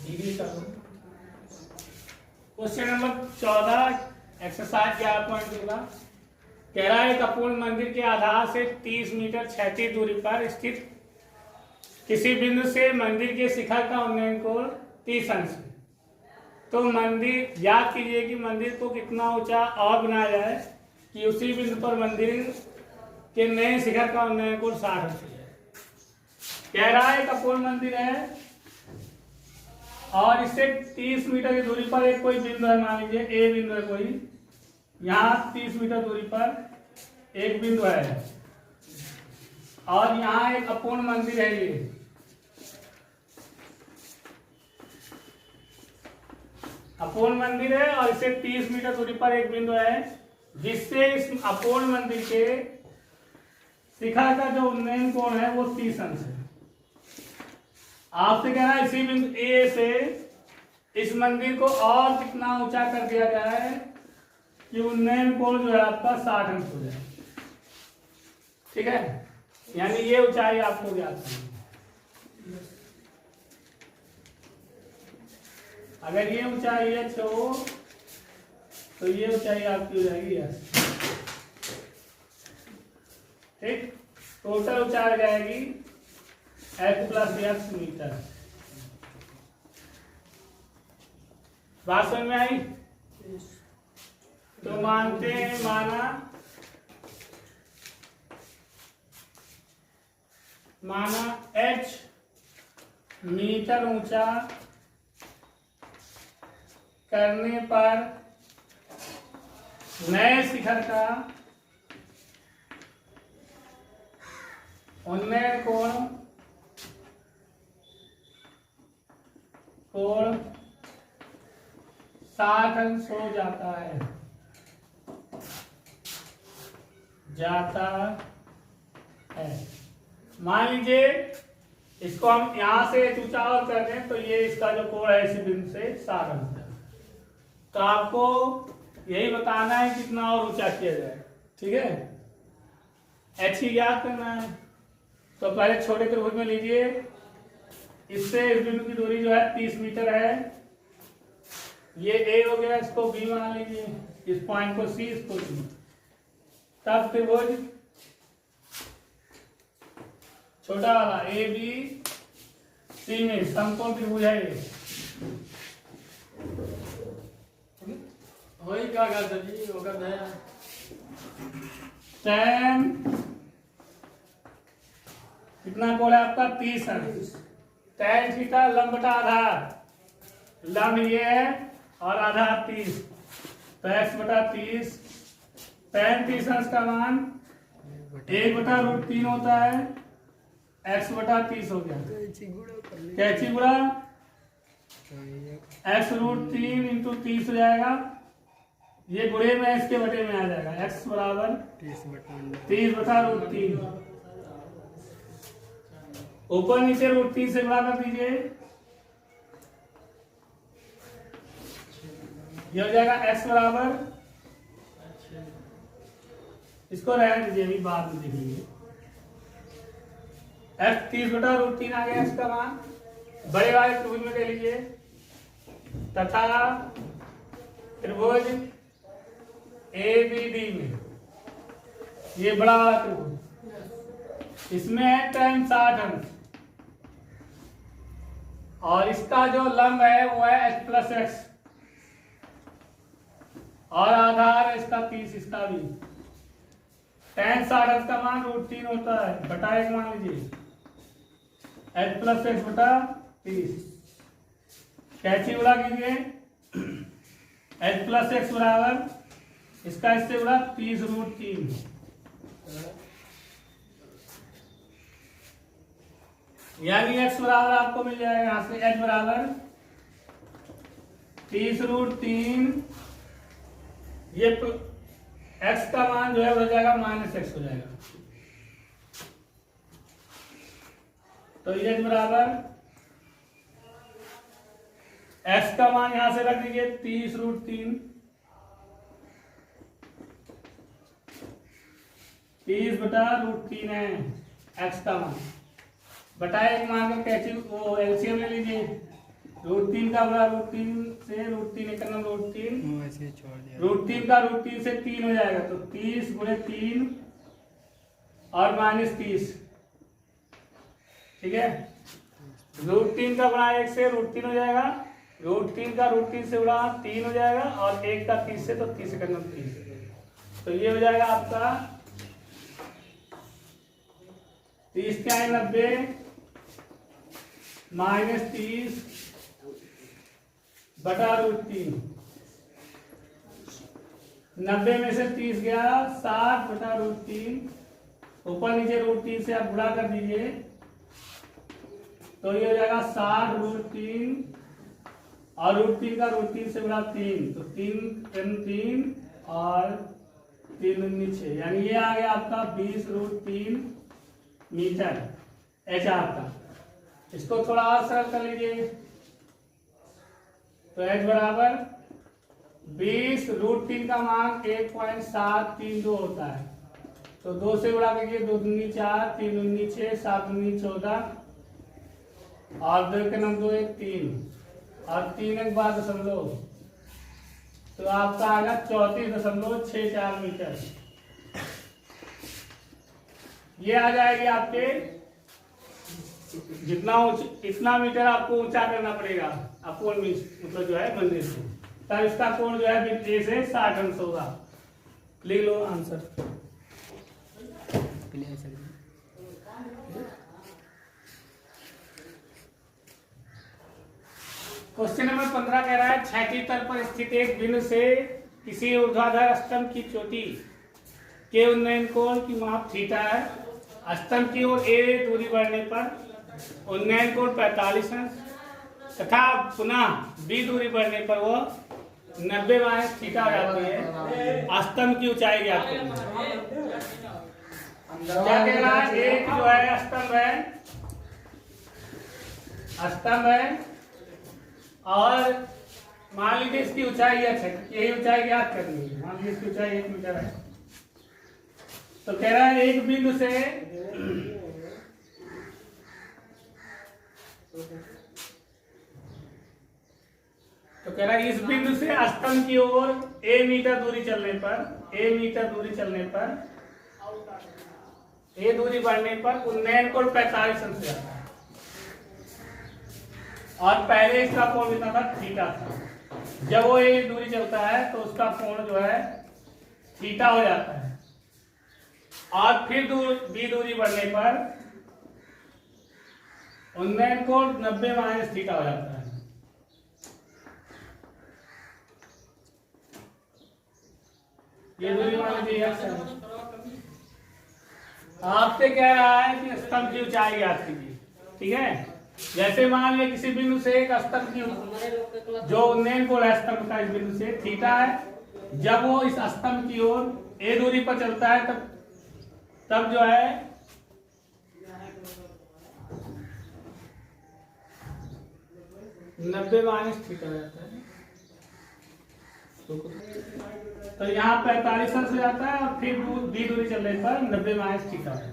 Question number 14 exercise 11.2 कह रहा है एक अपूर्ण मंदिर के आधार से 30 मीटर क्षैतिज दूरी पर स्थित किसी बिंदु से मंदिर के शिखर का उन्नयन कोण 30 अंश है। तो मंदिर याद कीजिए कि मंदिर को कितना ऊंचा और बनाया जाए कि उसी बिंदु पर मंदिर के नए शिखर का उन्नयन कोण 60 अंश है। कह रहा है एक अपूर्ण मंदिर है और इससे 30 मीटर की दूरी पर एक कोई बिंदु है, मान लीजिए ए बिंदु है कोई, यहाँ 30 मीटर दूरी पर एक बिंदु है और यहाँ एक अपूर्ण मंदिर है। ये अपूर्ण मंदिर है और इससे 30 मीटर दूरी पर एक बिंदु है जिससे इस अपूर्ण मंदिर के शिखर का जो उन्नयन कोण है वो 30 अंश है। आपसे कहना है इसी बिंदु ए से इस मंदिर को और कितना ऊंचा कर दिया जाए कि उन्नयन कोण जो है आपका 60 अंश हो जाए। ठीक है, यानी ये ऊंचाई आपको ज्ञात करनी है। अगर ये ऊंचाई h हो तो ये ऊंचाई आपकी हो जाएगी s। ठीक, टोटल ऊंचाई हो जाएगी h प्लस x मीटर। बात समझ में आई? तो मानते हैं माना h मीटर ऊंचा करने पर नए शिखर का उन्नयन कोण 60 अंश हो जाता है मान लीजिए इसको हम यहां से ऊंचा और कर दें तो ये इसका जो कोण है इसी बिंदु से 60 अंश है। तो आपको यही बताना है कितना और ऊंचा किया जाए। ठीक है, h की ज्ञात करना है। तो पहले छोटे त्रिभुज में लीजिए, इससे इस बिंदु की दूरी जो है 30 मीटर है। ये a हो गया, इसको b मान लीजिए, इस पॉइंट को c, इसको d। तब त्रिभुज छोटा वाला ए बी सी में समकोण त्रिभुज है ये। वही क्या करते जी वो करना है tan कितना कोण है आपका 30 अंश। tan थीटा लंब बटा आधार, लंब ये है और आधार 30, तो x बटा 30। tan 30 अंश का मान 1/√3 होता है, x बटा 30 हो गया। कैची गुणा x√3 इंटू 30 हो जाएगा। ये गुणे में इसके बटे में आ जाएगा, x बराबर 30/√3। ऊपर नीचे √3 से गुणा कर दीजिए, ये हो जाएगा x बराबर, इसको रहने दीजिए अभी बाद में देखेंगे। x 30/√3 आ गया, इसका मान बड़े वाले त्रिभुज में ले लीजिए तथा त्रिभुज ABD में, ये बड़ा वाला त्रिभुज, इसमें है tan 60 अंश और इसका जो लंब है वो है h प्लस x और आधार इसका 30, इसका भी। tan 60 अंश का मान √3 होता है, बटा 1 मान लीजिए, h प्लस x बटा 30। कैची गुणा कीजिए, h प्लस x बराबर इसका इससे गुणा 30√3। यानी x बराबर आपको मिल जाएगा यहां से h बराबर 30√3। ये x का मान जो है हो जाएगा -x हो जाएगा। तो ये बराबर x का मान यहां से रख दीजिए 30√3, 30/√3 है x का मान, बटा 1 मान के कैची वो एलसीएम ले लीजिए, √3 का बड़ा √3 से √3 एक नंबर √3 ऐसे छोड़ दिया। √3 का √3 से 3 हो जाएगा, तो 30 गुणे 3 और -30, ठीक है। √3 का बड़ा 1 से √3 हो जाएगा, √3 का √3 से बड़ा 3 हो जाएगा, और 1 का 30 से, तो 30 का नंबर 30, तो ये हो जाएगा आपका 30 क्या है 90 -30 बटा √3, 90 में से 30 गया 60 बटा √3, ऊपर नीचे √3 से आप गुणा कर दीजिए, तो ये हो जाएगा 60 √3 और √3 का √3 से बड़ा 3, तो 3 और 3 19 6, यानी ये आ गया आपका 20 √3 मीटर HR का। इसको थोड़ा और सरल कर लीजिए, तो H बराबर 20 √3 का मान 1.732 होता है, तो 2 से गुणा कीजिए, 2 दूनी 4, 3 दूनी 6, 7 दूनी 14, और 2 के नंबर 2 1 3 और 3 एक बार दशमलव, तो आपका आएगा 34.64 मीटर। ये आ जाएगी आपके जितना इतना मीटर आपको ऊंचा करना पड़ेगा आपको, मतलब जो है मंदिर से, तब इसका कोण जो है बिंदु से 60 अंश होगा। लिख लो आंसर। क्वेश्चन नंबर 15 कह रहा है क्षैतिज तल पर स्थित एक बिंदु से किसी ऊर्ध्वाधर स्तंभ की चोटी के उन्नयन कोण की माप थीटा है। स्तंभ की ओर a दूरी बढ़ने पर उन्नयन कोण 45 अंश तथा पुनः b दूरी बढ़ने पर वो 90 माइनस थीटा हो जाती है। स्तंभ की ऊंचाई ज्ञात करनी है। क्या कह रहा है, एक जो है स्तंभ है और मान लीजिए इसकी ऊंचाई h है, यही ऊंचाई ज्ञात करनी है। मान लीजिए इसकी ऊंचाई 1 मीटर है, तो कह रहा है एक बिंदु से तो कह रहा है इस बिंदु से स्तंभ की ओर a मीटर दूरी चलने पर a दूरी बढ़ने पर उन्नयन कोण 45 अंश आता है, और पहले इसका कोण कितना था, थीटा था। जब वो a दूरी चलता है तो उसका कोण जो है थीटा हो जाता है, और फिर b दूरी बढ़ने पर उन्नयन कोण 90 माइनस थीटा हो जाता है। ये दूरी मान लीजिए x है। आपसे कह रहा है कि स्तंभ की ऊंचाई ज्ञात कीजिए, ठीक है। जैसे मान लिया किसी बिंदु से एक स्तंभ की जो उन्नयन कोण है स्तंभ का इस बिंदु से थीटा है, जब वो इस स्तंभ की ओर a दूरी पर चलता है तब जो है नब्बे माइनस थीटा रहता है, तो यहाँ 45 अंश हो जाता है, और फिर b दूरी चलने पर 90 माइनस थीटा है।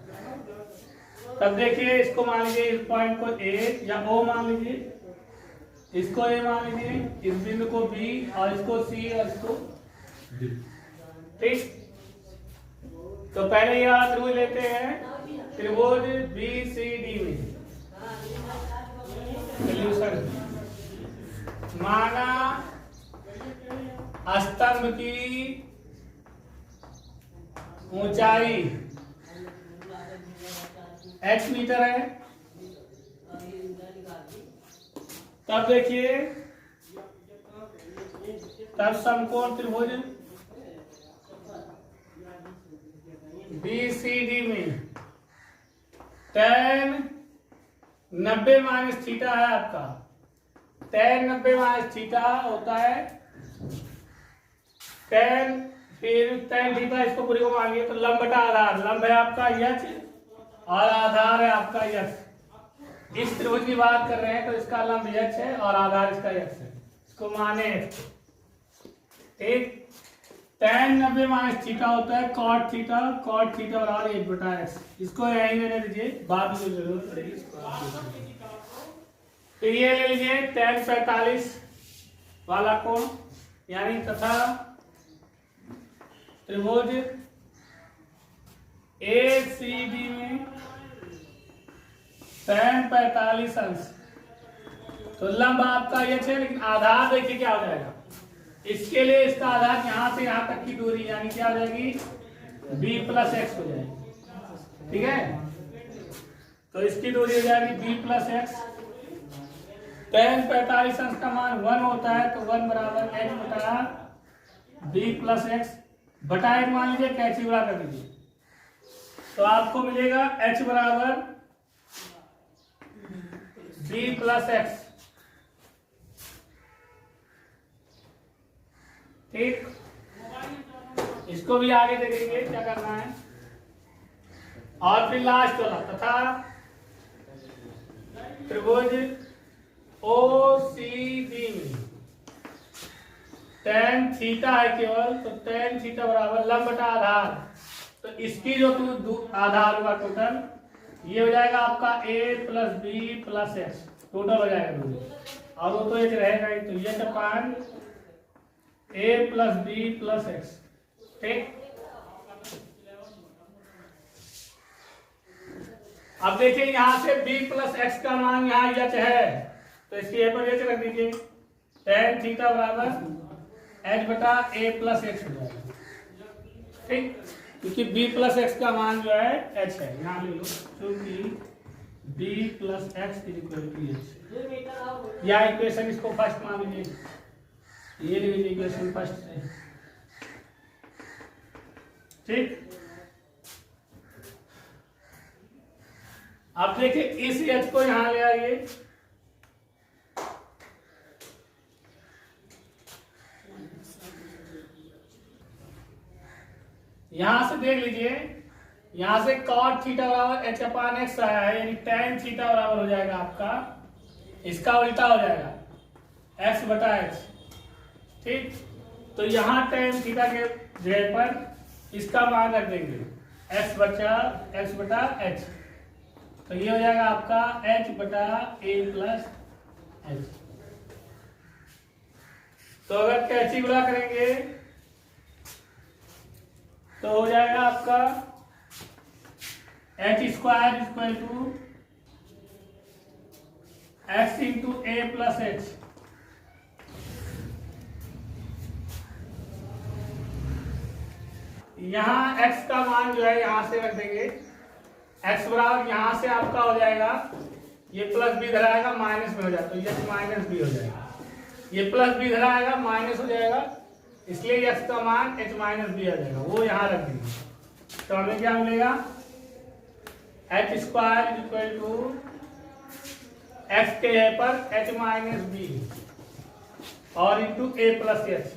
तब देखिए इसको मान लीजिए, इस पॉइंट को a या o मान लीजिए, इसको a मान लीजिए, इस बिंदु को b और इसको c और इसको d, ठीक। तो पहले यह त्रिभुज लेते हैं, त्रिभुज BCD में सॉल्यूशन माना स्तंभ की ऊंचाई x मीटर है। तब देखिए, तब समकोण त्रिभुज BCD में tan 90 माइनस थीटा है आपका। tan 90 माइनस थीटा होता है tan, फिर tan थीटा, इसको पूरी को मान लिया तो लंब बटा आधार, लंब है आपका h और आधार है आपका x। इस त्रिभुज की बात कर रहे हैं तो इसका लंब h है और आधार इसका x है, इसको माने ठीक। tan 90 माइनस थीटा होता है cot थीटा बराबर 1 बटा x। इसको यहीं रहने दीजिए, बाद में जरूरत पड़ेगी इसको। तो ये ले लीजिए tan 45 वाला कोण, यानी तथा त्रिभुज ACD में tan 45 अंश। तो लंब आपका ये है, लेकिन आधार देखिए क्या हो जाएगा। इसके लिए इसका आधार यहां से यहां तक की दूरी यानी क्या हो जाएगी b प्लस एक्स हो जाएगी। ठीक है, तो इसकी दूरी हो जाएगी b प्लस एक्स। tan 45 अंश का मान 1 होता है, तो 1 बराबर h बटा b प्लस एक्स बटा एक मान लीजिए कैंची बड़ा कर दीजिए, तो आपको मिलेगा h बराबर b प्लस एक्स। ठीक, इसको भी आगे देखेंगे क्या करना है। और फिर लास्ट वाला तथा त्रिभुज OCD में tan थीटा है केवल, तो tan थीटा बराबर लंब बटा आधार। तो इसकी जो आधार होगा टोटल, ये हो जाएगा आपका a plus B plus X, total हो जाएगा दूरी, और वो तो एक रहेगा ही, तो ये पान a plus B plus X. ठीक, अब देखिए यहां से b प्लस एक्स का मान यहाँ h है, तो इसकी a पर h रख दीजिए, tan थीटा बराबर h बटा a प्लस एक्स हो जाएगा। ठीक, क्योंकि b प्लस एक्स का मान जो है h है, यहाँ ले लो, क्योंकि b plus X equal to h, या इक्वेशन इसको फर्स्ट मान लीजिए, ये ले लीजिए इक्वेशन फर्स्ट है। ठीक, अब देखिए इस h को यहां ले आइए, यहां से देख लीजिए, यहां से cot थीटा बराबर h अपान एक्स आया है, यानी tan थीटा बराबर हो जाएगा आपका, इसका उल्टा हो जाएगा x बटा x। ठीक, तो यहां tan थीटा के जगह पर इसका मान रख देंगे x बटा h, तो ये हो जाएगा आपका h बटा a प्लस h। तो अगर कैंची गुणा करेंगे तो हो जाएगा आपका h square equal to x into a plus h। यहाँ x का मान जो है यहां से रख देंगे, x बराबर यहां से आपका हो जाएगा, ये प्लस बी इधर आएगा माइनस में हो जाएगा, तो ये माइनस बी हो जाएगा, ये प्लस बी इधर आएगा माइनस हो जाएगा, इसलिए x का मान h माइनस बी आ जाएगा, वो यहां रख देंगे। तो हमें क्या मिलेगा, h square equal to x के है पर h माइनस बी और इंटू a प्लस h।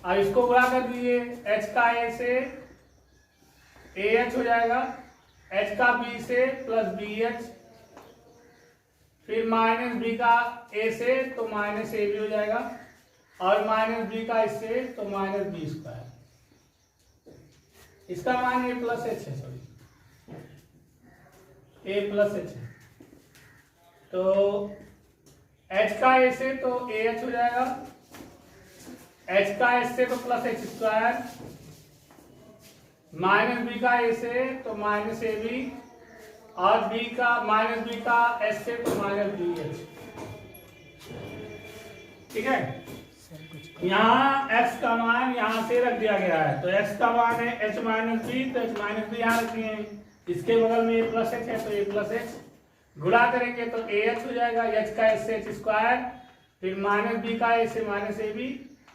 अब इसको गुणा कर दीजिए, h का a से ah हो जाएगा, h का b से प्लस bh, फिर माइनस b का a से तो माइनस ab हो जाएगा, और माइनस b का इससे तो माइनस b स्क्वायर, इसका मान a प्लस h है, सॉरी a प्लस h है। तो h का a से तो ah हो जाएगा, h का s से तो plus h square, minus b का a से तो माइनस ab, और b का माइनस b का s से तो माइनस bh। ठीक है, यहाँ x का मान यहाँ से रख दिया गया है, तो x का मान है h माइनस बी, तो h माइनस बी यहाँ रख दिए हैं, इसके बगल में a प्लस h है, तो a प्लस h गुणा करेंगे तो ah हो जाएगा, h का s से h स्क्वायर, फिर माइनस b का a से माइनस ab,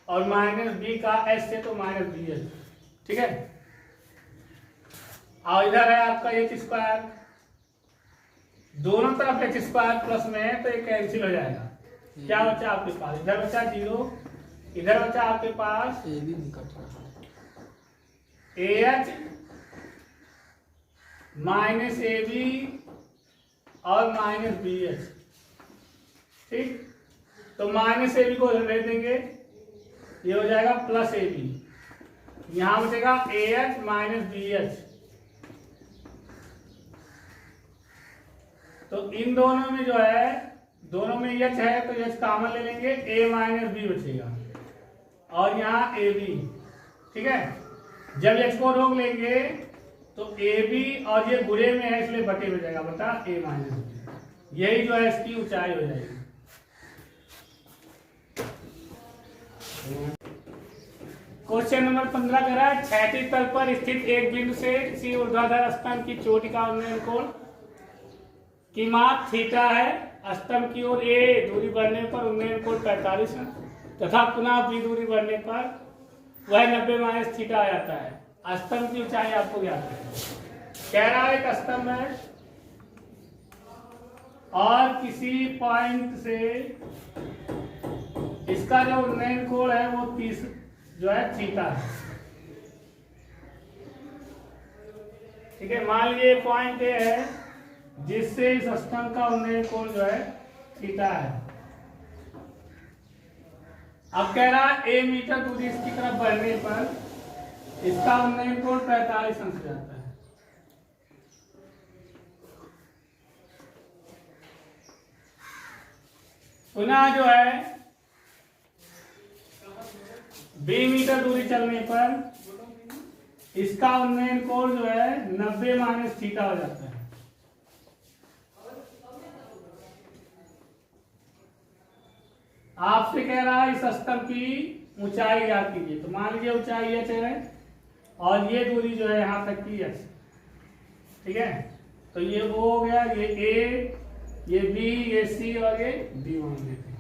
और माइनस b का s से तो माइनस bh। ठीक है, और इधर है आपका h स्क्वायर, दोनों तरफ h स्क्वायर प्लस में है, तो ये कैंसिल हो जाएगा, क्या बचा आपके पास, इधर बचा 0, इधर बचा आपके पास ah माइनस ab और माइनस bh। ठीक, तो माइनस ab को ले देंगे, ये हो जाएगा प्लस ab, यहां बचेगा ah माइनस bh, तो इन दोनों में जो है, दोनों में एच है तो एच कॉमन ले लेंगे, ए माइनस बी बचेगा और यहाँ ए बी। ठीक है, जब एच को रोक लेंगे तो ए बी और ये बुरे में है इसलिए बटे हो जाएगा बटा ए माइनस बी। यही जो है इसकी ऊंचाई हो जाएगी। क्वेश्चन नंबर 15 करा है, क्षैतिज तल पर स्थित एक बिंदु से किसी ऊर्ध्वाधर स्तंभ की चोटी का उन्नयन कोण की माप थीटा है। स्तंभ की ओर ए दूरी बढ़ने पर उन्नयन कोण 45 है तथा पुनः बी दूरी बढ़ने पर वह 90 माइनस थीटा आ जाता है। स्तंभ की ऊंचाई आपको ज्ञात है। कह रहा है एक स्तंभ है और किसी पॉइंट से इसका जो उन्नयन कोण है वो 30 जो है थीटा है। ठीक है, मान लीजिए पॉइंट ए है जिससे इस स्तंभ का उन्नयन कोण जो है थीटा है। अब कह रहा है ए मीटर दूरी इसकी तरफ बढ़ने पर इसका उन्नयन कोण 45 अंश हो जाता है। पुनः जो है बी मीटर दूरी चलने पर इसका उन्नयन कोण जो है 90 माइनस थीटा हो जाता है। आपसे कह रहा है इस स्तंभ की ऊंचाई ज्ञात कीजिए। तो मान लीजिए ऊंचाई h है और ये दूरी जो है यहां तक की h। ठीक है, तो ये O हो गया, ये A, ये B, ये C और ये D मान लेते हैं।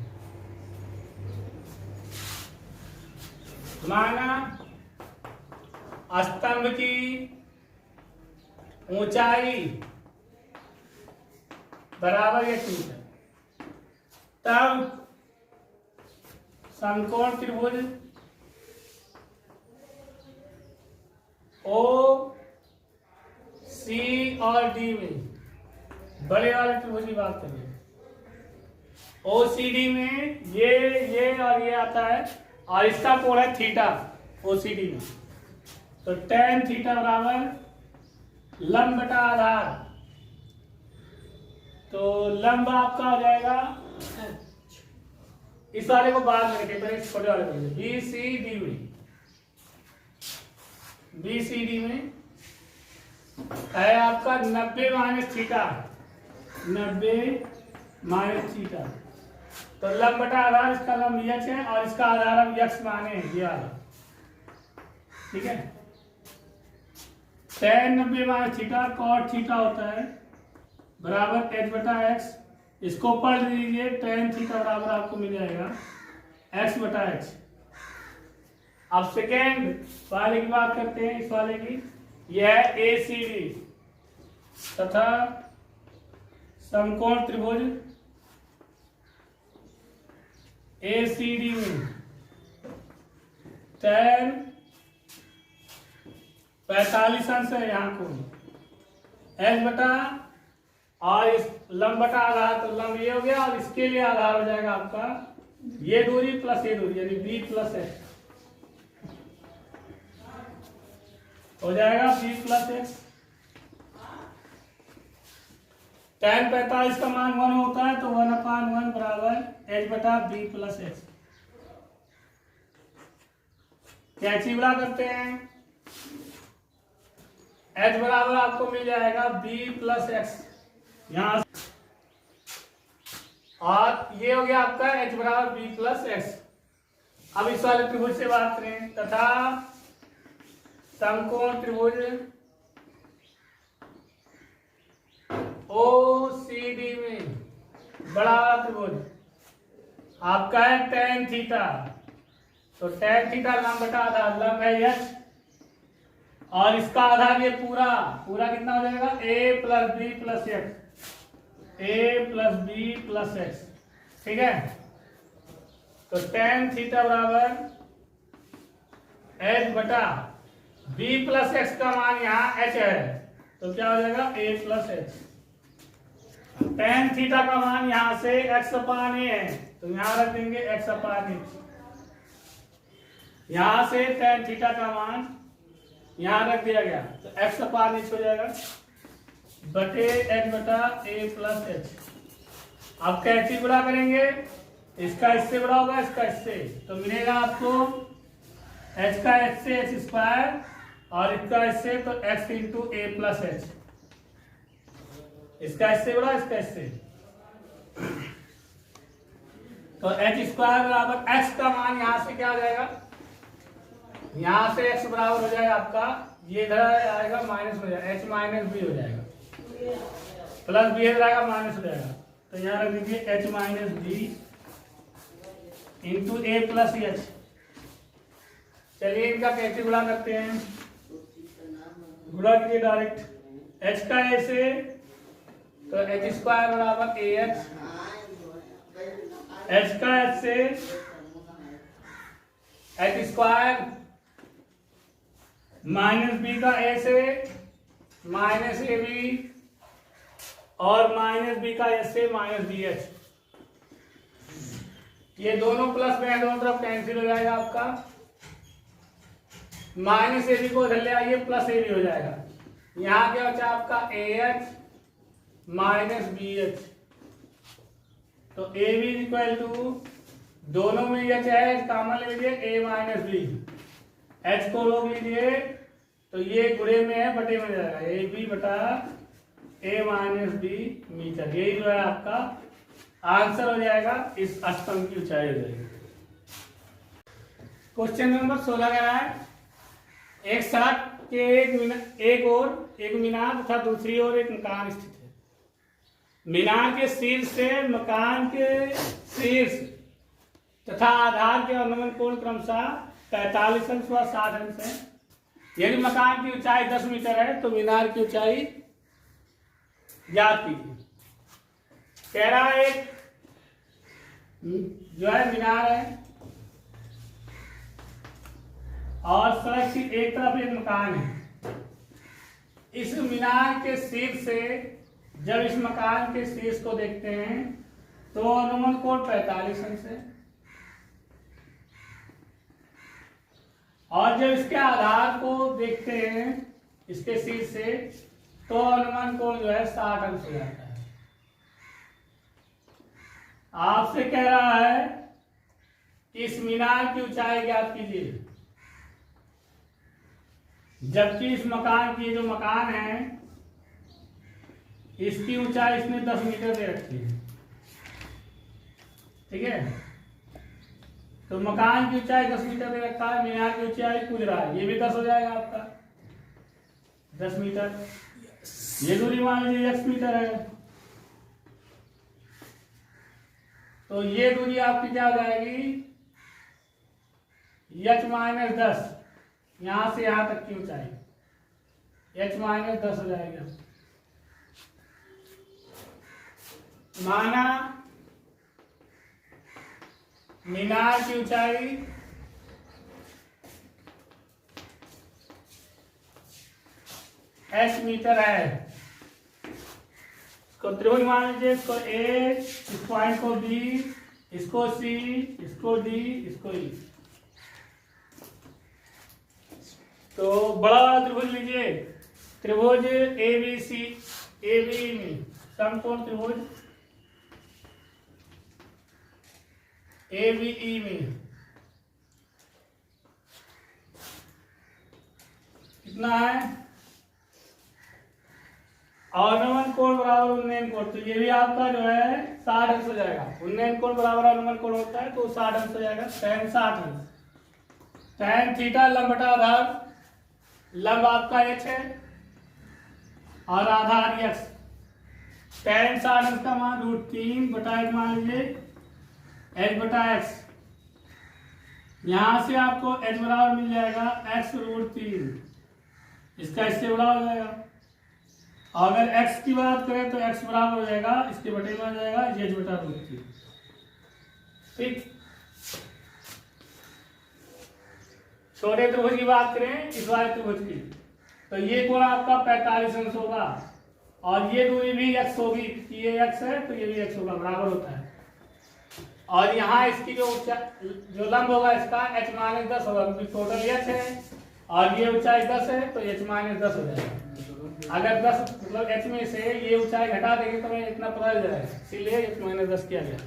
माना स्तंभ की ऊंचाई बराबर ये 2 है, तब समकोण त्रिभुज ओ सी और डी में, बड़े वाले त्रिभुज की बात करिए, ओ सी डी में ये और ये आता है और इसका कोण है थीटा ओ सी डी में। तो tan थीटा बराबर लंब बटा आधार, तो लंब आपका हो जाएगा, इस वाले को बाद में रखें, पहले छोटे वाले को बी सी डी में, बी सी डी में है आपका 90 माइनस थीटा, 90 माइनस थीटा। तो लंब बटा आधार, इसका लंब x है और इसका आधार हम x माने हैं, ये वाला। ठीक है, tan 90 minus theta cot theta होता है बराबर h बटा x। इसको पढ़ लीजिए, tan थीटा बराबर आपको मिल जाएगा x बटा x। अब सेकेंड वाले की बात करते हैं, इस वाले की। यह है ACD तथा समकोण त्रिभुज ACD में tan 45 अंश है यहाँ को, h बटा और इस लंब बटा आधार, तो लंब ये हो गया और इसके लिए आधार हो जाएगा आपका ये दूरी प्लस ये दूरी, यानी b प्लस x हो जाएगा, b प्लस x। tan 45 का मान 1 होता है तो 1/1 बराबर h बटा b प्लस x। कैंची बड़ा करते हैं, h बराबर आपको मिल जाएगा b प्लस x यहाँ, और ये हो गया आपका h बराबर b प्लस x। अब इस वाले त्रिभुज से बात करें, तथा समकोण त्रिभुज OCD में बड़ा वाला त्रिभुज आपका है tan थीटा। तो tan थीटा लंब बटा आधार, लंब है h और इसका आधार ये पूरा कितना हो जाएगा, a plus B plus x, a plus B plus x। ठीक है, तो tan थीटा बराबर h बटा b प्लस x का मान यहाँ h है, तो क्या हो जाएगा a plus h। tan theta का मान यहाँ से x अपान a है, तो यहाँ रख देंगे x अपान a। यहाँ से tan थीटा का मान यहाँ रख दिया गया, तो x अपान h हो जाएगा। बटे एच बटा ए प्लस एच। अब कैसे गुणा करेंगे, इसका इससे बड़ा होगा, इसका इससे, तो मिलेगा आपको एच का एच से एच स्क्वायर और इसका इससे तो एक्स इंटू ए प्लस एच। इसका इससे बड़ा, इसका इससे, तो एच स्क्वायर बराबर एक्स का मान यहां से क्या हो जाएगा, यहां से एक्स बराबर हो जाएगा आपका, ये इधर आएगा माइनस हो जाएगा, एच माइनस बी हो जाएगा, प्लस बी इधर आएगा माइनस हो जाएगा, तो यहाँ रख दीजिए एच माइनस बी इंटू ए प्लस एच। चलिए इनका कैसे गुणा करते हैं, गुणा कीजिए डायरेक्ट, एच का ए से तो एच स्क्वायर बराबर ए एच, एच का एच से एच स्क्वायर माइनस बी का ए से माइनस ए बी और माइनस बी का एच से माइनस बी एच। ये दोनों प्लस में दोनों तरफ कैंसिल हो जाएगा आपका, माइनस ए बी को इधर ले आइए, प्लस ए बी हो जाएगा, यहाँ क्या बचा आपका A H minus B H, तो ए बी इक्वल टू, दोनों में एच है, कॉमन ले लीजिए ए माइनस बी, एच को रोक लीजिए, तो ये गुणे में है बटे में जाएगा, ए बी बटा ए माइनस बी मीटर, यही जो है आपका आंसर हो जाएगा, इस स्तंभ की ऊंचाई हो जाएगी। क्वेश्चन नंबर 16 कह रहा है, एक सड़क के एक ओर एक मीनार तथा दूसरी ओर एक मकान स्थित है। मीनार के शीर्ष से मकान के शीर्ष तथा आधार के अनुमान कोण क्रमशः 45 अंश व 60 अंश है। यदि मकान की ऊंचाई 10 मीटर है तो मीनार की ऊंचाई ज्ञात कीजिए। कह रहा है एक जो है मीनार है और सड़क की एक तरफ एक मकान है। इस मीनार के शीर्ष से जब इस मकान के शीर्ष को देखते हैं तो अनुमान कोण 45 अंश है, और जब इसके आधार को देखते हैं इसके शीर्ष से तो अनुमान कोण जो है 60 अंश हो जाता है। आपसे कह रहा है कि इस मीनार की ऊंचाई ज्ञात कीजिए, जबकि इस मकान की जो मकान है इसकी ऊंचाई इसने 10 मीटर दे रखी है, ठीक है। तो मकान की ऊंचाई 10 मीटर दे रखा है, मीनार की ऊंचाई पूछ रहा है, ये भी 10 हो जाएगा आपका 10 मीटर। ये दूरी मान लीजिए x मीटर है, तो ये दूरी आपकी क्या हो जाएगी h माइनस 10, यहां से यहां तक की ऊंचाई h माइनस 10 हो जाएगी। माना मीनार की ऊंचाई h मीटर है, इसको त्रिभुज मान लीजिए, इसको A, इस पॉइंट को B, इसको C, इसको D, इसको E। तो बड़ा वाला त्रिभुज लीजिए, त्रिभुज ABC AB में समकोण त्रिभुज ABE में कितना है, और अनुमान कोण बराबर उन्नयन कोण, तो ये भी आपका जो है 60 अंश हो जाएगा। उन्नयन कोण बराबर अनुमान कोण होता है तो 60 अंश हो जाएगा, tan 60 अंश। tan थीटा लंब बटा आधार, लंब आपका h है और आधार x, tan 60 अंश का मान √3 बटा 1 मान लीजिए h बटा x। यहां से आपको h बराबर मिल जाएगा x√3, इसका इससे बड़ा हो जाएगा। अगर x की बात करें तो x बराबर हो जाएगा, इसके बटे में आ जाएगा h बटा √3, ठीक। छोटे त्रिभुज की बात करें इस वाले त्रिभुज की, तो ये कोण आपका 45 अंश होगा और ये दूरी भी x होगी, ये x है तो ये भी x होगा, बराबर होता है। और यहाँ इसकी जो लंब होगा इसका h माइनस 10 होगा, क्योंकि टोटल h है और ये ऊंचाई 10 है तो h माइनस 10 हो जाएगा। अगर 10 मतलब h में से ये ऊंचाई घटा देंगे तो हमें इतना पता चल जाएगा, इसीलिए -10 किया गया।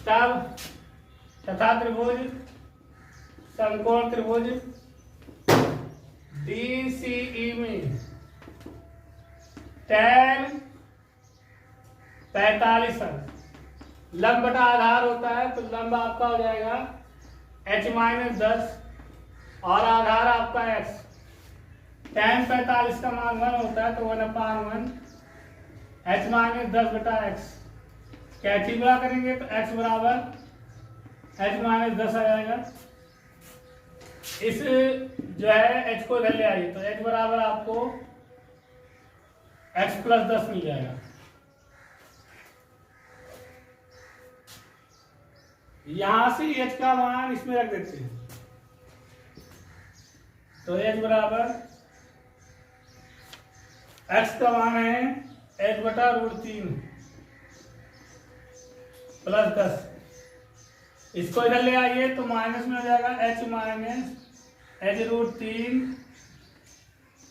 तब तथा त्रिभुज समकोण त्रिभुज DCE में tan 45 अंश, लंब बटा आधार होता है तो लंब आपका हो जाएगा h-10 और आधार आपका x। tan 45 का मान 1 होता है तो 1/1 h-10 बटा x। कैथी गुणा करेंगे तो x बराबर h-10 आ जाएगा। इस जो है h को इधर ले आइए तो h बराबर आपको x + 10 मिल जाएगा। यहां से h का मान इसमें रख देते हैं तो h बराबर x का मान है h/√3 + 10। इसको इधर ले आइए तो माइनस में हो जाएगा h - h√3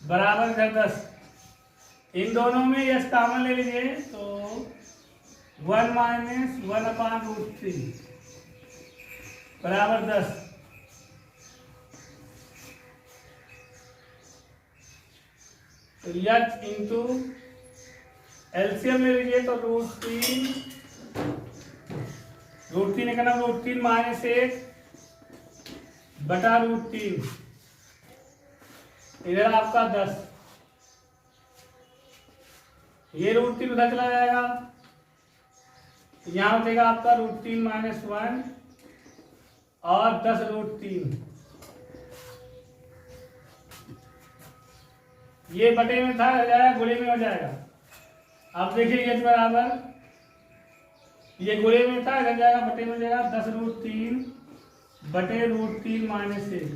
बराबर इधर 10। इन दोनों में h कॉमन ले लीजिए तो 1 - 1/√3 बराबर 10। तो h इंटू एलसीएम ले लीजिए तो √3 का नाम √3 - 1/√3 इधर आपका 10। ये √3 उधर चला जाएगा, यहां बचेगा आपका √3 - 1 और 10√3। ये बटे में था, हो जाएगा गुणे में हो जाएगा। अब देखिए h बराबर, ये गुणे में था इधर जाएगा बटे में हो जाएगा 10√3 बटे √3 - 1।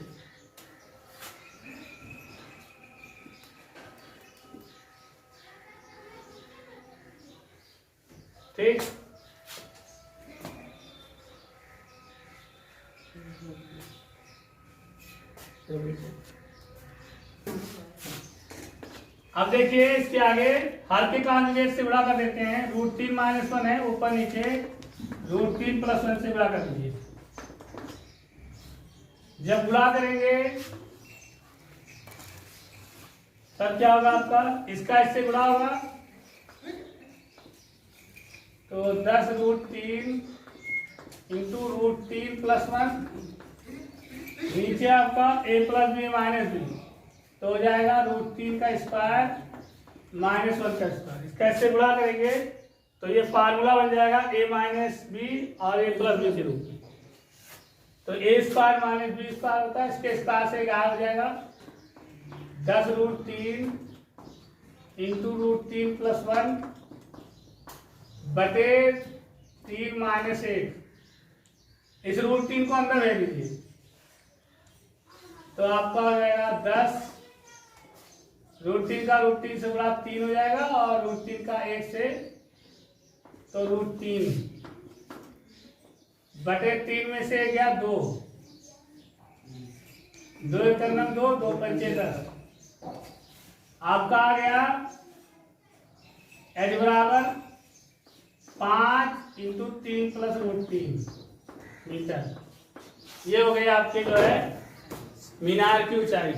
ठीक, अब देखिए इसके आगे हर के कॉन्जुगेट से गुणा कर देते हैं। √3 - 1 है, ऊपर नीचे √3 + 1 से गुणा कर दीजिए। जब गुणा करेंगे तब क्या होगा आपका, इसका इससे गुणा होगा तो 10√3 इंटू √3 + 1, नीचे आपका a + b - b तो हो जाएगा √3 का स्क्वायर - 1 का स्क्वायर। इसका इससे गुणा करेंगे तो ये फार्मूला बन जाएगा a - b और a + b के रूप में। तो a² - b² होता है, इसके स्क्वायर से क्या हो जाएगा 10√3 इंटू √3 + 1 बटे 3 - 1। इस √3 को अंदर भेज दीजिए तो आपका हो जाएगा 10। √3 का √3 से गुणा 3 हो जाएगा और √3 का 1 से तो √3 बटे 3 में से गया 2, 2 × 2 2 × 5 10। आपका आ गया h बराबर 5 × 3 + √3 मीटर। ये हो गई आपके जो है मीनार की ऊंचाई।